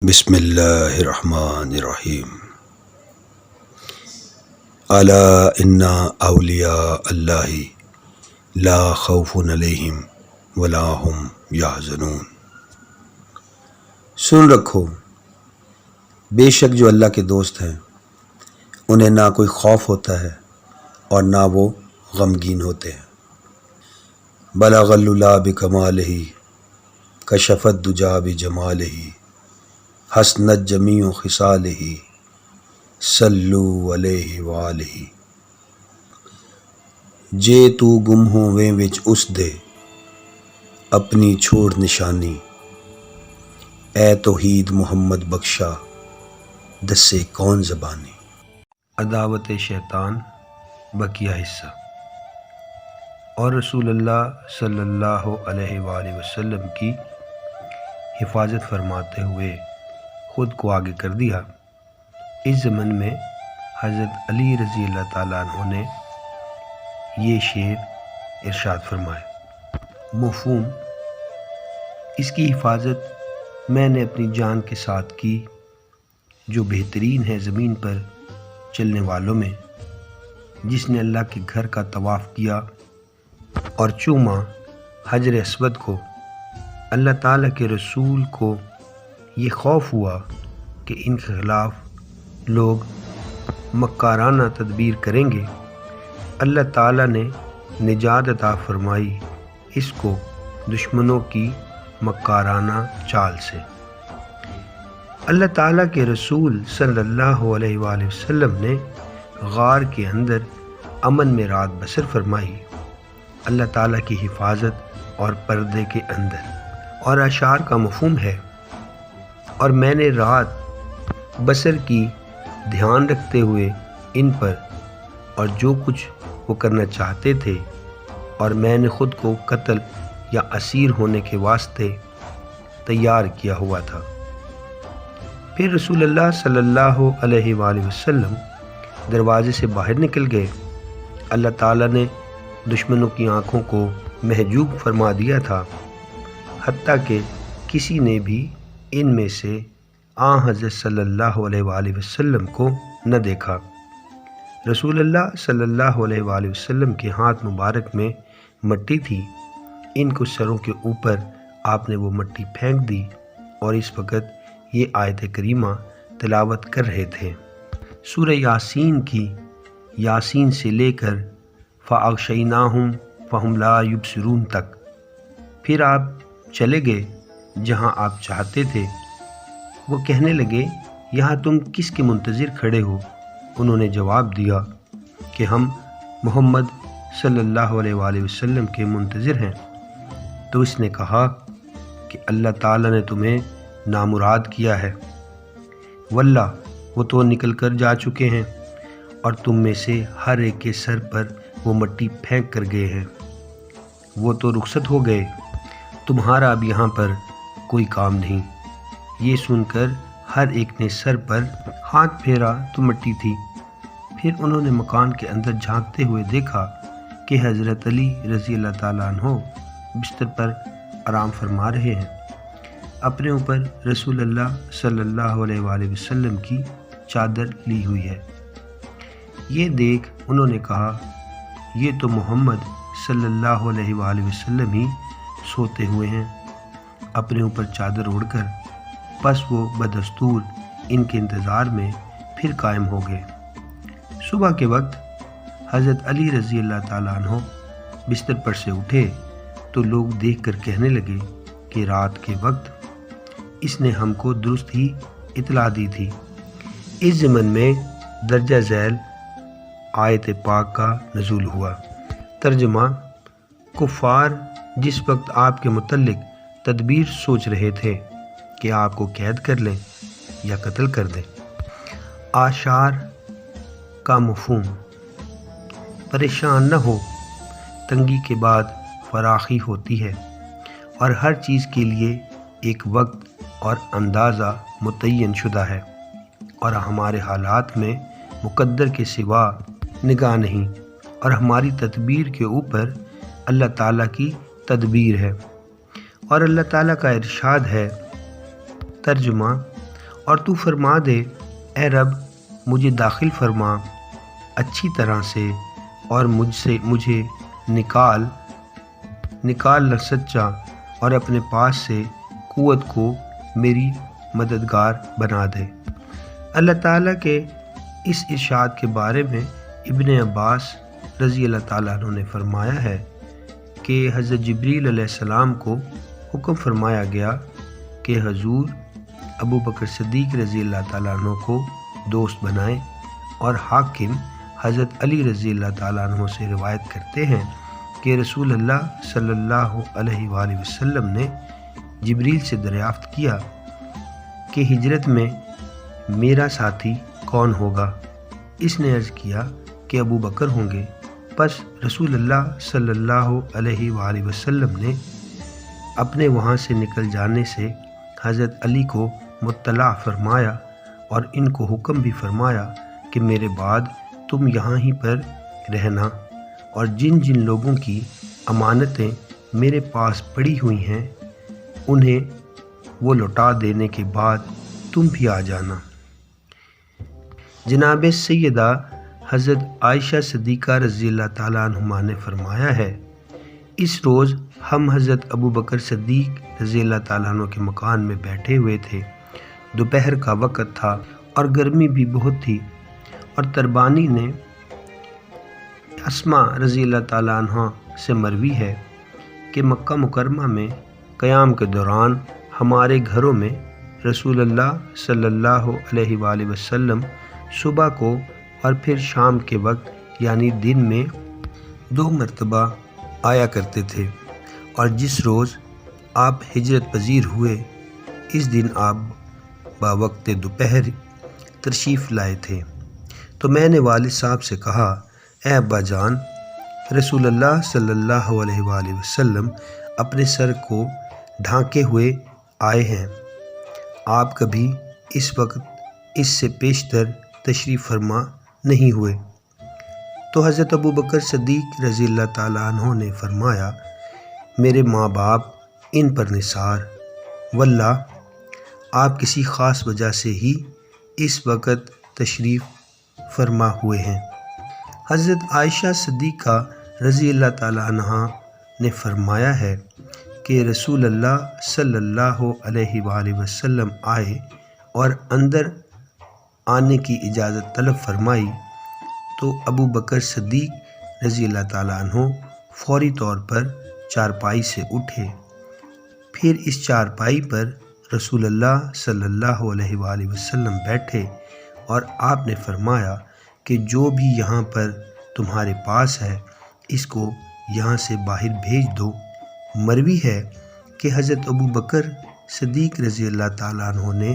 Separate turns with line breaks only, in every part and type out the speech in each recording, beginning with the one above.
بسم اللہ الرحمن الرحیم۔ الا ان اولیاء اللہ لا خوف علیہم ولا هم یحزنون۔ سن رکھو، بے شک جو اللہ کے دوست ہیں انہیں نہ کوئی خوف ہوتا ہے اور نہ وہ غمگین ہوتے ہیں۔ بلغ اللہ بکمالہ کشف الدجی بجمالہ حسنت جمیع خصالہ صلو علیہ وآلہ۔ جے تو گم ہوویں وچ اس دے اپنی چھوڑ نشانی، اے توحید محمد بخشا دسے کون زبانی۔ عداوت شیطان بقیہ حصہ۔ اور رسول اللہ صلی اللہ علیہ وآلہ وسلم کی حفاظت فرماتے ہوئے خود کو آگے کر دیا۔ اس ضمن میں حضرت علی رضی اللہ تعالیٰ عنہ نے یہ شعر ارشاد فرمائے۔ مفہوم: اس کی حفاظت میں نے اپنی جان کے ساتھ کی، جو بہترین ہے زمین پر چلنے والوں میں، جس نے اللہ کے گھر کا طواف کیا اور چوما حجر اسود کو۔ اللہ تعالیٰ کے رسول کو یہ خوف ہوا کہ ان کے خلاف لوگ مکارانہ تدبیر کریں گے۔ اللہ تعالیٰ نے نجات عطا فرمائی اس کو دشمنوں کی مکارانہ چال سے۔ اللہ تعالیٰ کے رسول صلی اللہ علیہ وآلہ وسلم نے غار کے اندر امن میں رات بسر فرمائی، اللہ تعالیٰ کی حفاظت اور پردے کے اندر۔ اور اشعار کا مفہوم ہے: اور میں نے رات بسر کی دھیان رکھتے ہوئے ان پر اور جو کچھ وہ کرنا چاہتے تھے، اور میں نے خود کو قتل یا اسیر ہونے کے واسطے تیار کیا ہوا تھا۔ پھر رسول اللہ صلی اللہ علیہ وآلہ وسلم دروازے سے باہر نکل گئے۔ اللہ تعالیٰ نے دشمنوں کی آنکھوں کو محجوب فرما دیا تھا، حتیٰ کہ کسی نے بھی ان میں سے حضرت صلی اللہ علیہ وآلہ وسلم کو نہ دیکھا۔ رسول اللہ صلی اللہ علیہ وآلہ وسلم کے ہاتھ مبارک میں مٹی تھی، ان کو سروں کے اوپر آپ نے وہ مٹی پھینک دی، اور اس وقت یہ آیت کریمہ تلاوت کر رہے تھے۔ سورہ یاسین کی یاسین سے لے کر فَأَغْشَيْنَاهُمْ فَهُمْ لَا يُبْصِرُونَ تک۔ پھر آپ چلے گئے جہاں آپ چاہتے تھے۔ وہ کہنے لگے، یہاں تم کس کے منتظر کھڑے ہو؟ انہوں نے جواب دیا کہ ہم محمد صلی اللہ علیہ وآلہ وسلم کے منتظر ہیں۔ تو اس نے کہا کہ اللہ تعالیٰ نے تمہیں نامراد کیا ہے، واللہ وہ تو نکل کر جا چکے ہیں، اور تم میں سے ہر ایک کے سر پر وہ مٹی پھینک کر گئے ہیں۔ وہ تو رخصت ہو گئے، تمہارا اب یہاں پر کوئی کام نہیں۔ یہ سن کر ہر ایک نے سر پر ہاتھ پھیرا تو مٹی تھی۔ پھر انہوں نے مکان کے اندر جھانکتے ہوئے دیکھا کہ حضرت علی رضی اللہ تعالیٰ عنہ بستر پر آرام فرما رہے ہیں، اپنے اوپر رسول اللہ صلی اللہ علیہ وآلہ وسلم کی چادر لی ہوئی ہے۔ یہ دیکھ انہوں نے کہا، یہ تو محمد صلی اللہ علیہ وآلہ وسلم ہی سوتے ہوئے ہیں اپنے اوپر چادر اوڑھ کر۔ پس وہ بدستور ان کے انتظار میں پھر قائم ہو گئے۔ صبح کے وقت حضرت علی رضی اللہ تعالیٰ عنہ بستر پر سے اٹھے تو لوگ دیکھ کر کہنے لگے کہ رات کے وقت اس نے ہم کو درست ہی اطلاع دی تھی۔ اس ضمن میں درجہ ذیل آیت پاک کا نزول ہوا۔ ترجمہ: کفار جس وقت آپ کے متعلق تدبیر سوچ رہے تھے کہ آپ کو قید کر لیں یا قتل کر دیں۔ اشعار کا مفہوم: پریشان نہ ہو، تنگی کے بعد فراخی ہوتی ہے، اور ہر چیز کے لیے ایک وقت اور اندازہ متعین شدہ ہے، اور ہمارے حالات میں مقدر کے سوا نگاہ نہیں، اور ہماری تدبیر کے اوپر اللہ تعالیٰ کی تدبیر ہے۔ اور اللہ تعالیٰ کا ارشاد ہے۔ ترجمہ:
اور تو فرما دے اے رب مجھے داخل فرما اچھی طرح سے، اور مجھے نکال نہ سچا، اور اپنے پاس سے قوت کو میری مددگار بنا دے۔ اللہ تعالیٰ کے اس ارشاد کے بارے میں ابن عباس رضی اللہ تعالیٰ عنہ نے فرمایا ہے کہ حضرت جبریل علیہ السلام کو حکم فرمایا گیا کہ حضور ابو بکر صدیق رضی اللہ تعالیٰ عنہ کو دوست بنائیں، اور حاکم حضرت علی رضی اللہ تعالیٰ عنہ سے روایت کرتے ہیں کہ رسول اللہ صلی اللہ علیہ وآلہ وسلم نے جبریل سے دریافت کیا کہ ہجرت میں میرا ساتھی کون ہوگا؟ اس نے عرض کیا کہ ابو بکر ہوں گے۔ پس رسول اللہ صلی اللہ علیہ وآلہ وسلم نے اپنے وہاں سے نکل جانے سے حضرت علی کو مطلع فرمایا اور ان کو حکم بھی فرمایا کہ میرے بعد تم یہاں ہی پر رہنا، اور جن جن لوگوں کی امانتیں میرے پاس پڑی ہوئی ہیں انہیں وہ لوٹا دینے کے بعد تم بھی آ جانا۔ جناب سیدہ حضرت عائشہ صدیقہ رضی اللہ تعالیٰ عنہما نے فرمایا ہے، اس روز ہم حضرت ابو بکر صدیق رضی اللہ تعالیٰ عنہ کے مکان میں بیٹھے ہوئے تھے۔ دوپہر کا وقت تھا اور گرمی بھی بہت تھی، اور تربانی نے اسما رضی اللہ تعالیٰ عنہ سے مروی ہے کہ مکہ مکرمہ میں قیام کے دوران ہمارے گھروں میں رسول اللہ صلی اللہ علیہ وآلہ وسلم صبح کو اور پھر شام کے وقت یعنی دن میں 2 مرتبہ آیا کرتے تھے، اور جس روز آپ ہجرت پذیر ہوئے اس دن آپ باوقت دوپہر تشریف لائے تھے۔ تو میں نے والد صاحب سے کہا، اے ابا جان، رسول اللہ صلی اللہ علیہ وآلہ وسلم اپنے سر کو ڈھانکے ہوئے آئے ہیں، آپ کبھی اس وقت اس سے پیشتر تشریف فرما نہیں ہوئے۔ تو حضرت ابو بکر صدیق رضی اللہ تعالیٰ عنہ نے فرمایا، میرے ماں باپ ان پر نثار، واللہ آپ کسی خاص وجہ سے ہی اس وقت تشریف فرما ہوئے ہیں۔ حضرت عائشہ صدیقہ رضی اللہ تعالیٰ عنہ نے فرمایا ہے کہ رسول اللہ صلی اللہ علیہ وآلہ وسلم آئے اور اندر آنے کی اجازت طلب فرمائی تو ابو بکر صدیق رضی اللہ تعالیٰ عنہ فوری طور پر چارپائی سے اٹھے، پھر اس چارپائی پر رسول اللہ صلی اللہ علیہ وآلہ وسلم بیٹھے، اور آپ نے فرمایا کہ جو بھی یہاں پر تمہارے پاس ہے اس کو یہاں سے باہر بھیج دو۔ مروی ہے کہ حضرت ابو بکر صدیق رضی اللہ تعالیٰ عنہ نے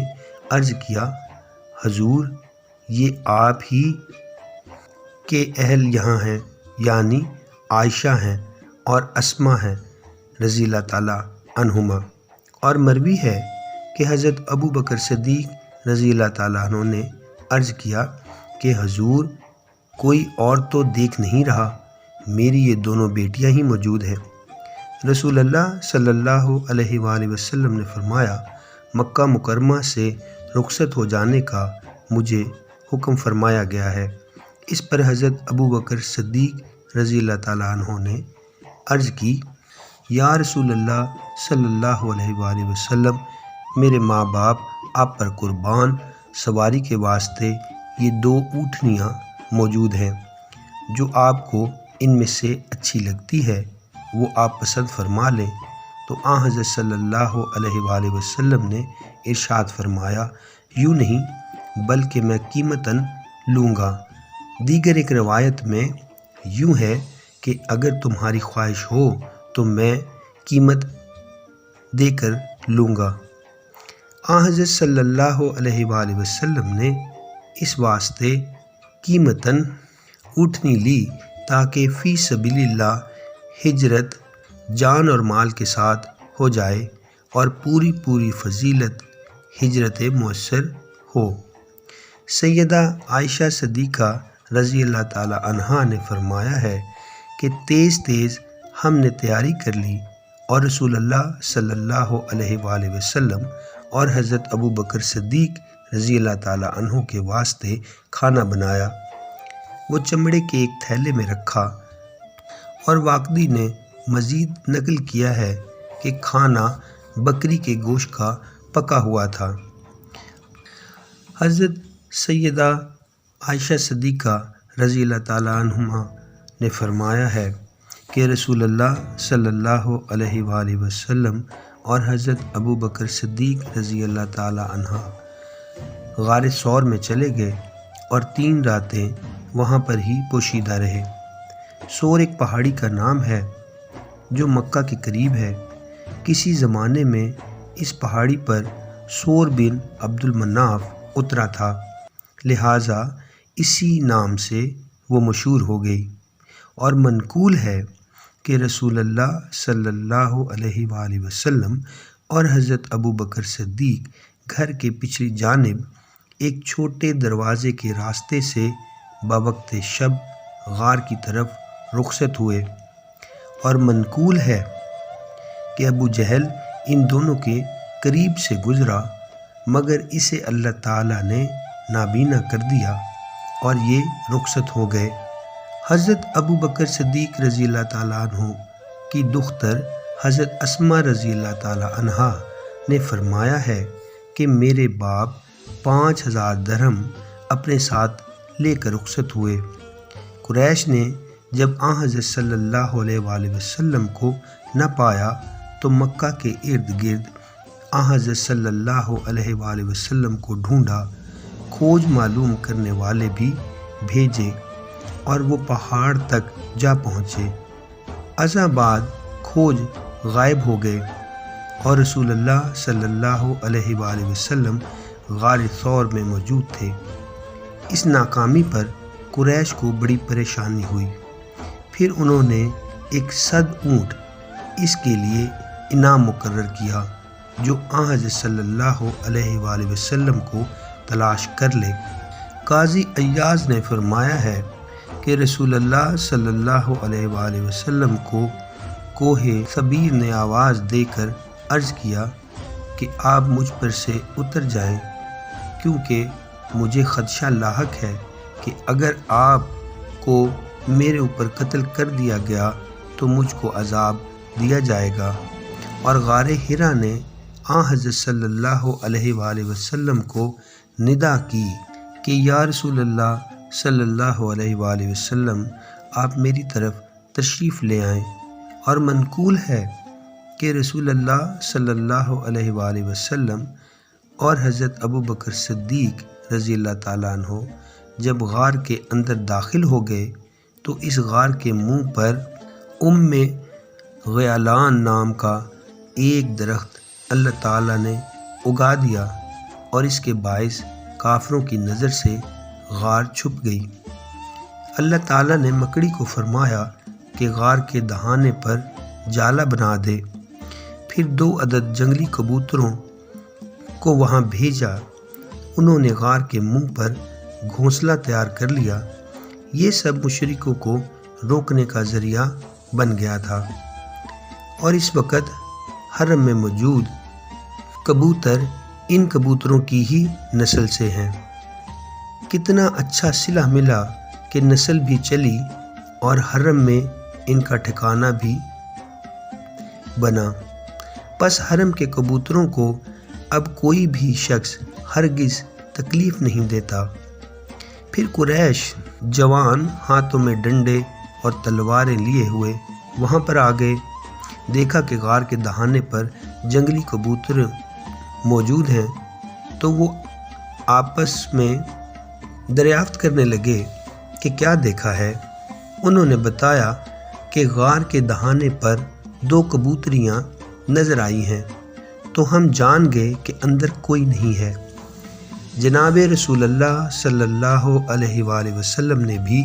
عرض کیا، حضور یہ آپ ہی کے اہل یہاں ہیں، یعنی عائشہ ہیں اور اسما ہیں رضی اللہ تعالیٰ عنہما۔ اور مروی ہے کہ حضرت ابو بکر صدیق رضی اللہ تعالیٰ عنہ نے عرض کیا کہ حضور کوئی اور تو دیکھ نہیں رہا، میری یہ دونوں بیٹیاں ہی موجود ہیں۔ رسول اللہ صلی اللہ علیہ وآلہ وسلم نے فرمایا، مکہ مکرمہ سے رخصت ہو جانے کا مجھے حکم فرمایا گیا ہے۔ اس پر حضرت ابو بکر صدیق رضی اللہ تعالیٰ عنہ نے عرض کی، یا رسول اللہ صلی اللہ علیہ وآلہ وسلم، میرے ماں باپ آپ پر قربان، سواری کے واسطے یہ 2 اونٹنیاں موجود ہیں، جو آپ کو ان میں سے اچھی لگتی ہے وہ آپ پسند فرما لیں۔ تو حضرت صلی اللہ علیہ وآلہ وسلم نے ارشاد فرمایا، یوں نہیں بلکہ میں قیمتاً لوں گا۔ دیگر ایک روایت میں یوں ہے کہ اگر تمہاری خواہش ہو تو میں قیمت دے کر لوں گا۔ حضرت صلی اللہ علیہ وآلہ وسلم نے اس واسطے قیمتاً اونٹنی لی تاکہ فی سبیل اللہ ہجرت جان اور مال کے ساتھ ہو جائے اور پوری فضیلت ہجرت مؤثر ہو۔ سیدہ عائشہ صدیقہ رضی اللہ تعالی عنہا نے فرمایا ہے کہ تیز ہم نے تیاری کر لی اور رسول اللہ صلی اللہ علیہ وآلہ وسلم اور حضرت ابو بکر صدیق رضی اللہ تعالیٰ عنہ کے واسطے کھانا بنایا، وہ چمڑے کے ایک تھیلے میں رکھا، اور واقدی نے مزید نقل کیا ہے کہ کھانا بکری کے گوشت کا پکا ہوا تھا۔ حضرت سیدہ عائشہ صدیقہ رضی اللہ تعالیٰ عنہما نے فرمایا ہے کہ رسول اللہ صلی اللہ علیہ وآلہ وسلم اور حضرت ابو بکر صدیق رضی اللہ تعالیٰ عنہ غار ثور میں چلے گئے اور 3 راتیں وہاں پر ہی پوشیدہ رہے۔ ثور ایک پہاڑی کا نام ہے جو مکہ کے قریب ہے۔ کسی زمانے میں اس پہاڑی پر ثور بن عبد المناف اترا تھا، لہٰذا اسی نام سے وہ مشہور ہو گئی، اور منقول ہے کہ رسول اللہ صلی اللہ علیہ وآلہ وسلم اور حضرت ابو بکر صدیق گھر کے پچھلی جانب ایک چھوٹے دروازے کے راستے سے بوقت شب غار کی طرف رخصت ہوئے، اور منقول ہے کہ ابو جہل ان دونوں کے قریب سے گزرا، مگر اسے اللہ تعالیٰ نے نابینا کر دیا اور یہ رخصت ہو گئے۔ حضرت ابو بکر صدیق رضی اللہ تعالیٰ عنہ کی دختر حضرت اسماء رضی اللہ تعالیٰ عنہا نے فرمایا ہے کہ میرے باپ 5000 درہم اپنے ساتھ لے کر رخصت ہوئے۔ قریش نے جب حضرت صلی اللہ علیہ وآلہ وسلم کو نہ پایا تو مکہ کے ارد گرد حضرت صلی اللہ علیہ وآلہ وسلم کو ڈھونڈا، کھوج معلوم کرنے والے بھی بھیجے، اور وہ پہاڑ تک جا پہنچے۔ ازاں بعد کھوج غائب ہو گئے، اور رسول اللہ صلی اللہ علیہ وآلہ وسلم غار ثور میں موجود تھے۔ اس ناکامی پر قریش کو بڑی پریشانی ہوئی۔ پھر انہوں نے ایک 100 اونٹ اس کے لیے انعام مقرر کیا جو حضرت صلی اللہ علیہ وآلہ وسلم کو تلاش کر لے۔ قاضی ایاز نے فرمایا ہے کہ رسول اللہ صلی اللہ علیہ وآلہ وسلم کو کوہ صبیر نے آواز دے کر عرض کیا کہ آپ مجھ پر سے اتر جائیں، کیونکہ مجھے خدشہ لاحق ہے کہ اگر آپ کو میرے اوپر قتل کر دیا گیا تو مجھ کو عذاب دیا جائے گا۔ اور غار حرا نے حضرت صلی اللہ علیہ وآلہ وسلم کو ندا کی کہ یا رسول اللہ صلی اللہ علیہ وآلہ وسلم آپ میری طرف تشریف لے آئیں۔ اور منقول ہے کہ رسول اللہ صلی اللہ علیہ وآلہ وسلم اور حضرت ابو بکر صدیق رضی اللہ تعالیٰ عنہ جب غار کے اندر داخل ہو گئے تو اس غار کے منہ پر غیلان نام کا ایک درخت اللہ تعالیٰ نے اگا دیا، اور اس کے باعث کافروں کی نظر سے غار چھپ گئی۔ اللہ تعالیٰ نے مکڑی کو فرمایا کہ غار کے دہانے پر جالا بنا دے، پھر 2 عدد جنگلی کبوتروں کو وہاں بھیجا۔ انہوں نے غار کے منہ پر گھونسلہ تیار کر لیا۔ یہ سب مشرکوں کو روکنے کا ذریعہ بن گیا تھا، اور اس وقت حرم میں موجود کبوتر ان کبوتروں کی ہی نسل سے ہیں۔ کتنا اچھا صلہ ملا کہ نسل بھی چلی اور حرم میں ان کا ٹھکانہ بھی بنا۔ پس حرم کے کبوتروں کو اب کوئی بھی شخص ہرگز تکلیف نہیں دیتا۔ پھر قریش جوان ہاتھوں میں ڈنڈے اور تلواریں لیے ہوئے وہاں پر آ گئے۔ دیکھا کہ غار کے دہانے پر جنگلی کبوتر موجود ہیں تو وہ آپس میں دریافت کرنے لگے کہ کیا دیکھا ہے۔ انہوں نے بتایا کہ غار کے دہانے پر 2 کبوتریاں نظر آئی ہیں، تو ہم جان گئے کہ اندر کوئی نہیں ہے۔ جناب رسول اللہ صلی اللہ علیہ وآلہ وسلم نے بھی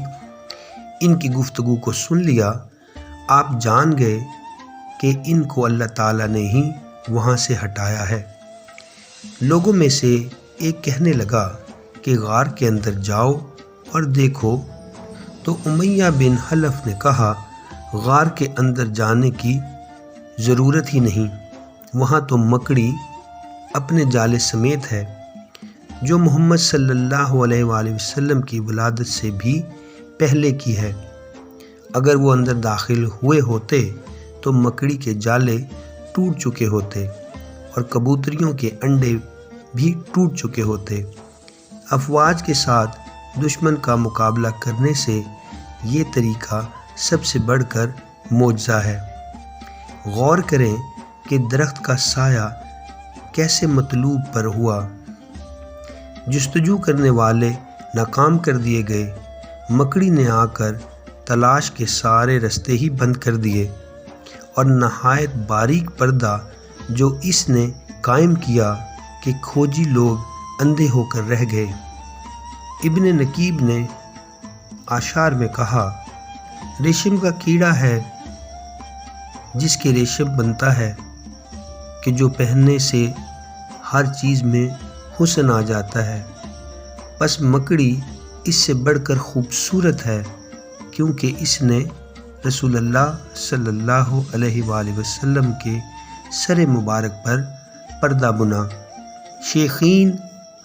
ان کی گفتگو کو سن لیا۔ آپ جان گئے کہ ان کو اللہ تعالیٰ نے ہی وہاں سے ہٹایا ہے۔ لوگوں میں سے ایک کہنے لگا کہ غار کے اندر جاؤ اور دیکھو، تو امیہ بن حلف نے کہا غار کے اندر جانے کی ضرورت ہی نہیں، وہاں تو مکڑی اپنے جالے سمیت ہے۔ جو محمد صلی اللہ علیہ وآلہ وسلم کی ولادت سے بھی پہلے کی ہے۔ اگر وہ اندر داخل ہوئے ہوتے تو مکڑی کے جالے ٹوٹ چکے ہوتے اور کبوتریوں کے انڈے بھی ٹوٹ چکے ہوتے۔ افواج کے ساتھ دشمن کا مقابلہ کرنے سے یہ طریقہ سب سے بڑھ کر معجزہ ہے۔ غور کریں کہ درخت کا سایہ کیسے مطلوب پر ہوا۔ جستجو کرنے والے ناکام کر دیے گئے۔ مکڑی نے آ کر تلاش کے سارے رستے ہی بند کر دیے اور نہایت باریک پردہ جو اس نے قائم کیا کہ کھوجی لوگ اندھے ہو کر رہ گئے۔ ابن نقیب نے اشعار میں کہا، ریشم کا کیڑا ہے جس کے ریشم بنتا ہے کہ جو پہننے سے ہر چیز میں حسن آ جاتا ہے، پس مکڑی اس سے بڑھ کر خوبصورت ہے کیونکہ اس نے رسول اللہ صلی اللہ علیہ وآلہ وسلم کے سر مبارک پر پردہ بنا۔ شیخین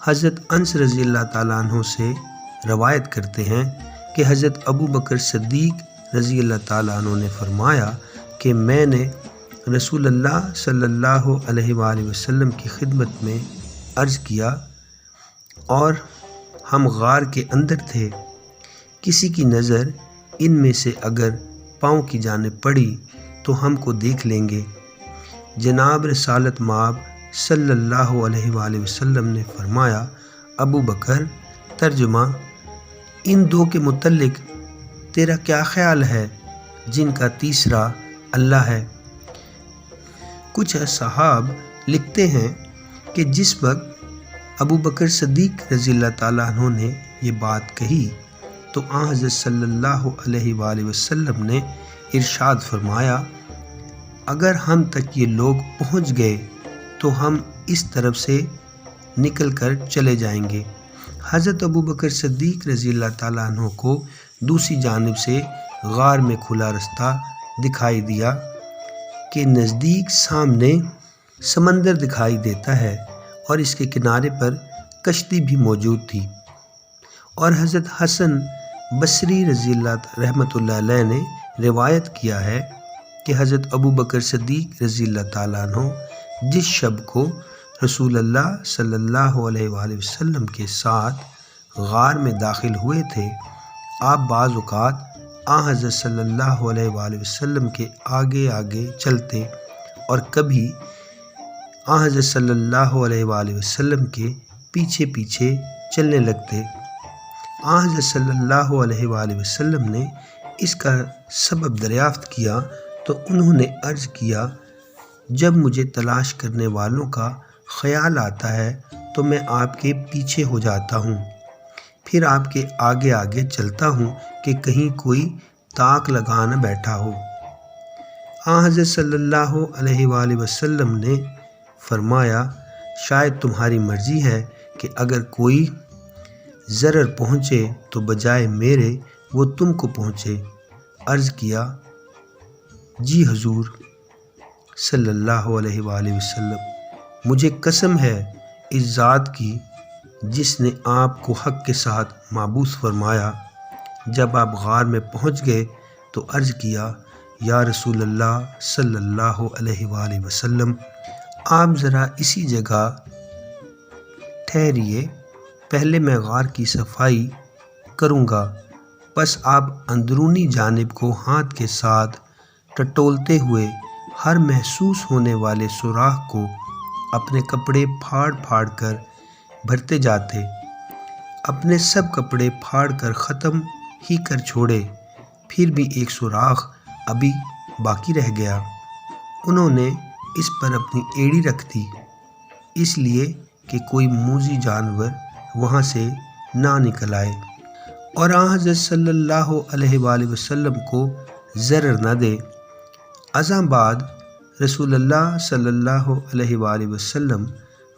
حضرت انس رضی اللہ تعالیٰ عنہ سے روایت کرتے ہیں کہ حضرت ابو بکر صدیق رضی اللہ تعالیٰ عنہ نے فرمایا کہ میں نے رسول اللہ صلی اللہ علیہ وآلہ وسلم کی خدمت میں عرض کیا اور ہم غار کے اندر تھے، کسی کی نظر ان میں سے اگر پاؤں کی جانب پڑی تو ہم کو دیکھ لیں گے۔ جناب رسالت مآب صلی اللہ علیہ وآلہ وسلم نے فرمایا، ابو بکر، ترجمہ، ان دو کے متعلق تیرا کیا خیال ہے جن کا تیسرا اللہ ہے؟ کچھ اصحاب لکھتے ہیں کہ جس وقت ابو بکر صدیق رضی اللہ تعالیٰ عنہ نے یہ بات کہی تو آن حضرت صلی اللہ علیہ وآلہ وسلم نے ارشاد فرمایا، اگر ہم تک یہ لوگ پہنچ گئے تو ہم اس طرف سے نکل کر چلے جائیں گے۔ حضرت ابو بکر صدیق رضی اللہ تعالیٰ عنہ کو دوسری جانب سے غار میں کھلا رستہ دکھائی دیا کہ نزدیک سامنے سمندر دکھائی دیتا ہے اور اس کے کنارے پر کشتی بھی موجود تھی، اور حضرت حسن بصری رضی اللہ رحمۃ اللہ علیہ نے روایت کیا ہے کہ حضرت ابو بکر صدیق رضی اللہ تعالیٰ عنہ جس شب کو رسول اللہ صلی اللہ علیہ وآلہ وسلم کے ساتھ غار میں داخل ہوئے تھے، آپ بعض اوقات آن حضرت صلی اللہ علیہ وآلہ وسلم کے آگے آگے چلتے اور کبھی آن حضرت صلی اللہ علیہ وآلہ وسلم کے پیچھے پیچھے چلنے لگتے۔ آن حضرت صلی اللہ علیہ وآلہ وسلم نے اس کا سبب دریافت کیا تو انہوں نے عرض کیا، جب مجھے تلاش کرنے والوں کا خیال آتا ہے تو میں آپ کے پیچھے ہو جاتا ہوں، پھر آپ کے آگے آگے چلتا ہوں کہ کہیں کوئی تاک لگا نہ بیٹھا ہو۔ آن حضرت صلی اللہ علیہ وآلہ وسلم نے فرمایا، شاید تمہاری مرضی ہے کہ اگر کوئی ضرر پہنچے تو بجائے میرے وہ تم کو پہنچے۔ عرض کیا، جی حضور صلی اللہ علیہ وآلہ وسلم، مجھے قسم ہے اس ذات کی جس نے آپ کو حق کے ساتھ مبعوث فرمایا۔ جب آپ غار میں پہنچ گئے تو عرض کیا، یا رسول اللہ صلی اللہ علیہ وآلہ وسلم، آپ ذرا اسی جگہ ٹھہریے، پہلے میں غار کی صفائی کروں گا۔ پس آپ اندرونی جانب کو ہاتھ کے ساتھ ٹٹولتے ہوئے ہر محسوس ہونے والے سوراخ کو اپنے کپڑے پھاڑ پھاڑ کر بھرتے جاتے، اپنے سب کپڑے پھاڑ کر ختم ہی کر چھوڑے، پھر بھی ایک سوراخ ابھی باقی رہ گیا۔ انہوں نے اس پر اپنی ایڑی رکھ دی، اس لیے کہ کوئی موذی جانور وہاں سے نہ نکل آئے اور آن حضرت صلی اللہ علیہ وآلہ وسلم کو ضرر نہ دے۔ ازاں بعد رسول اللہ صلی اللہ علیہ وآلہ وسلم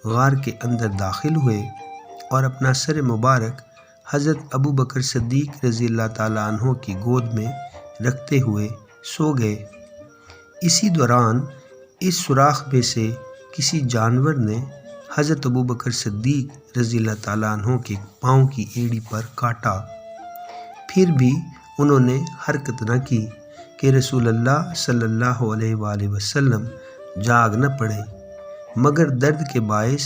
غار کے اندر داخل ہوئے اور اپنا سر مبارک حضرت ابو بکر صدیق رضی اللہ تعالیٰ عنہ کی گود میں رکھتے ہوئے سو گئے۔ اسی دوران اس سوراخ میں سے کسی جانور نے حضرت ابو بکر صدیق رضی اللہ تعالیٰ عنہ کے پاؤں کی ایڑی پر کاٹا۔ پھر بھی انہوں نے حرکت نہ کی کہ رسول اللہ صلی اللہ علیہ وآلہ وسلم جاگ نہ پڑے، مگر درد کے باعث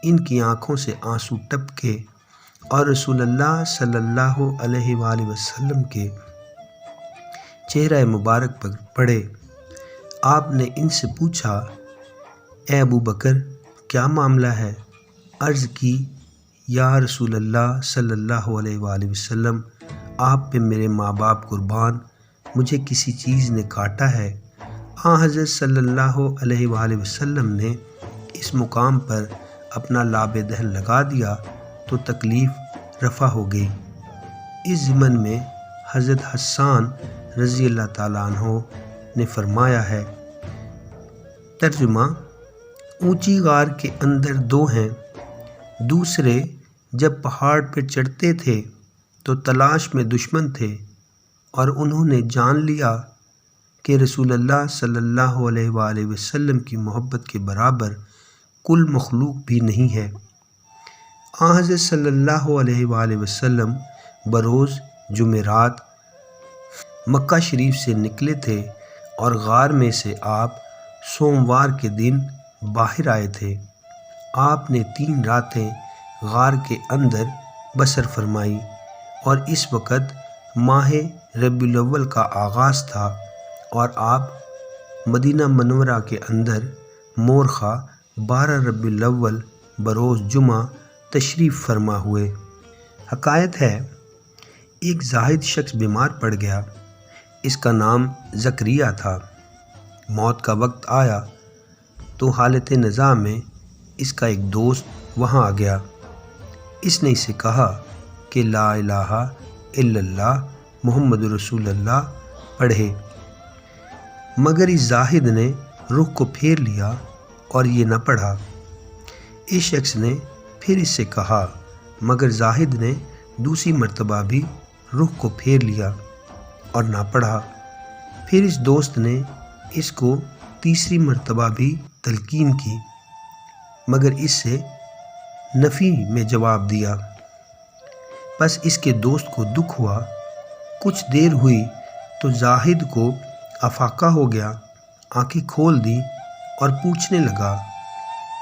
ان کی آنکھوں سے آنسو ٹپکے اور رسول اللہ صلی اللہ علیہ وآلہ وسلم کے چہرہ مبارک پر پڑے۔ آپ نے ان سے پوچھا، اے ابو بکر کیا معاملہ ہے؟ عرض کی، یا رسول اللہ صلی اللہ علیہ وآلہ وسلم، آپ پہ میرے ماں باپ قربان، مجھے کسی چیز نے کاٹا ہے۔ حضرت صلی اللہ علیہ وآلہ وسلم نے اس مقام پر اپنا لاب دہن لگا دیا تو تکلیف رفع ہو گئی۔ اس ضمن میں حضرت حسان رضی اللہ تعالیٰ عنہ نے فرمایا ہے، ترجمہ: اونچی غار کے اندر دو ہیں، دوسرے جب پہاڑ پہ چڑھتے تھے تو تلاش میں دشمن تھے اور انہوں نے جان لیا کہ رسول اللہ صلی اللہ علیہ وآلہ وسلم کی محبت کے برابر کل مخلوق بھی نہیں ہے۔ حضرت صلی اللہ علیہ وآلہ وسلم بروز جمعرات مکہ شریف سے نکلے تھے اور غار میں سے آپ سوموار کے دن باہر آئے تھے۔ آپ نے 3 راتیں غار کے اندر بسر فرمائی اور اس وقت ماہ ربیع الاول کا آغاز تھا اور آپ مدینہ منورہ کے اندر مورخہ 12 ربیع الاول بروز جمعہ تشریف فرما ہوئے۔ حکایت ہے، ایک زاہد شخص بیمار پڑ گیا۔ اس کا نام زکریا تھا۔ موت کا وقت آیا تو حالت نزاع میں اس کا ایک دوست وہاں آ گیا۔ اس نے اسے کہا کہ لا الہ الا اللہ محمد رسول اللہ پڑھے، مگر اس زاہد نے رخ کو پھیر لیا اور یہ نہ پڑھا۔ اس شخص نے پھر اس سے کہا، مگر زاہد نے دوسری مرتبہ بھی رخ کو پھیر لیا اور نہ پڑھا۔ پھر اس دوست نے اس کو تیسری مرتبہ بھی تلقین کی، مگر اس سے نفی میں جواب دیا۔ بس اس کے دوست کو دکھ ہوا۔ کچھ دیر ہوئی تو زاہد کو افاقہ ہو گیا، آنکھیں کھول دی اور پوچھنے لگا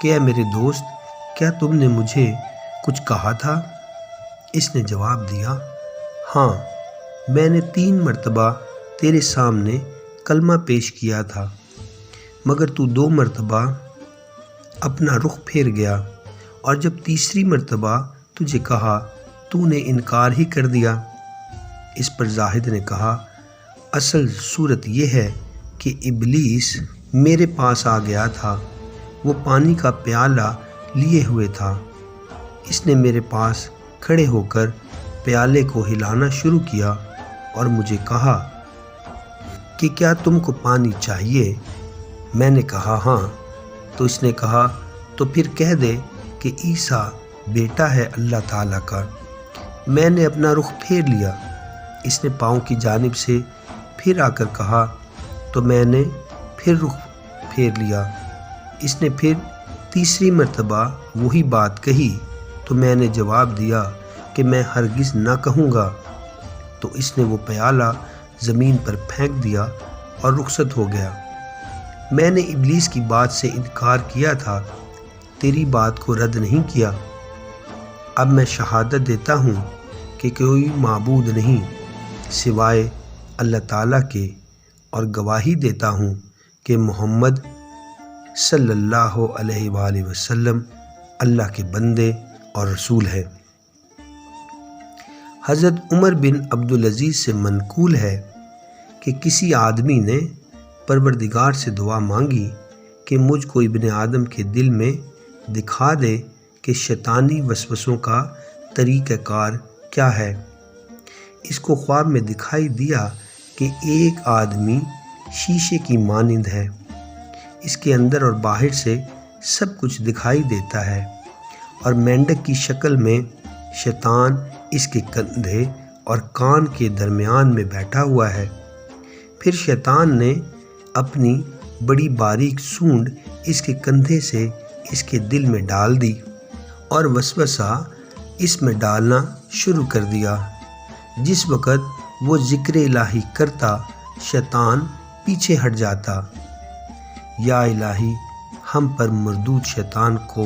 کہ اے میرے دوست، کیا تم نے مجھے کچھ کہا تھا؟ اس نے جواب دیا، ہاں، میں نے 3 مرتبہ تیرے سامنے کلمہ پیش کیا تھا، مگر تو 2 مرتبہ اپنا رخ پھیر گیا، اور جب تیسری مرتبہ تجھے کہا تو نے انکار ہی کر دیا۔ اس پر زاہد نے کہا، اصل صورت یہ ہے کہ ابلیس میرے پاس آ گیا تھا، وہ پانی کا پیالہ لیے ہوئے تھا۔ اس نے میرے پاس کھڑے ہو کر پیالے کو ہلانا شروع کیا اور مجھے کہا کہ کیا تم کو پانی چاہیے؟ میں نے کہا ہاں۔ تو اس نے کہا، تو پھر کہہ دے کہ عیسیٰ بیٹا ہے اللہ تعالیٰ کا۔ میں نے اپنا رخ پھیر لیا۔ اس نے پاؤں کی جانب سے پھر آ کر کہا، تو میں نے پھر رخ پھیر لیا۔ اس نے پھر تیسری مرتبہ وہی بات کہی تو میں نے جواب دیا کہ میں ہرگز نہ کہوں گا۔ تو اس نے وہ پیالہ زمین پر پھینک دیا اور رخصت ہو گیا۔ میں نے ابلیس کی بات سے انکار کیا تھا، تیری بات کو رد نہیں کیا۔ اب میں شہادت دیتا ہوں کہ کوئی معبود نہیں سوائے اللہ تعالیٰ کے، اور گواہی دیتا ہوں کہ محمد صلی اللہ علیہ وآلہ وسلم اللہ کے بندے اور رسول ہے۔ حضرت عمر بن عبدالعزیز سے منقول ہے کہ کسی آدمی نے پروردگار سے دعا مانگی کہ مجھ کو ابن آدم کے دل میں دکھا دے کہ شیطانی وسوسوں کا طریقہ کار کیا ہے۔ اس کو خواب میں دکھائی دیا کہ ایک آدمی شیشے کی مانند ہے، اس کے اندر اور باہر سے سب کچھ دکھائی دیتا ہے، اور مینڈک کی شکل میں شیطان اس کے کندھے اور کان کے درمیان میں بیٹھا ہوا ہے۔ پھر شیطان نے اپنی بڑی باریک سونڈ اس کے کندھے سے اس کے دل میں ڈال دی اور وسوسہ اس میں ڈالنا شروع کر دیا۔ جس وقت وہ ذکر الہی کرتا شیطان پیچھے ہٹ جاتا۔ یا الہی ہم پر مردود شیطان کو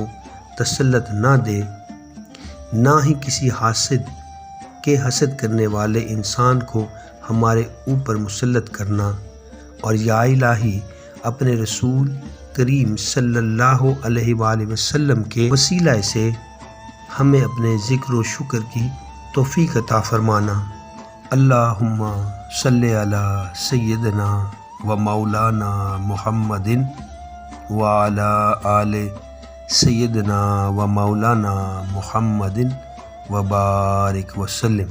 تسلط نہ دے، نہ ہی کسی حاسد کے حسد کرنے والے انسان کو ہمارے اوپر مسلط کرنا، اور یا الہی اپنے رسول کریم صلی اللہ علیہ وآلہ وسلم کے وسیلہ سے ہمیں اپنے ذکر و شکر کی توفیق عطا فرمانا۔ اللہم صلی علی سیدنا و مولانا محمد وعلی آل سیدنا و مولانا محمد وبارک وسلم۔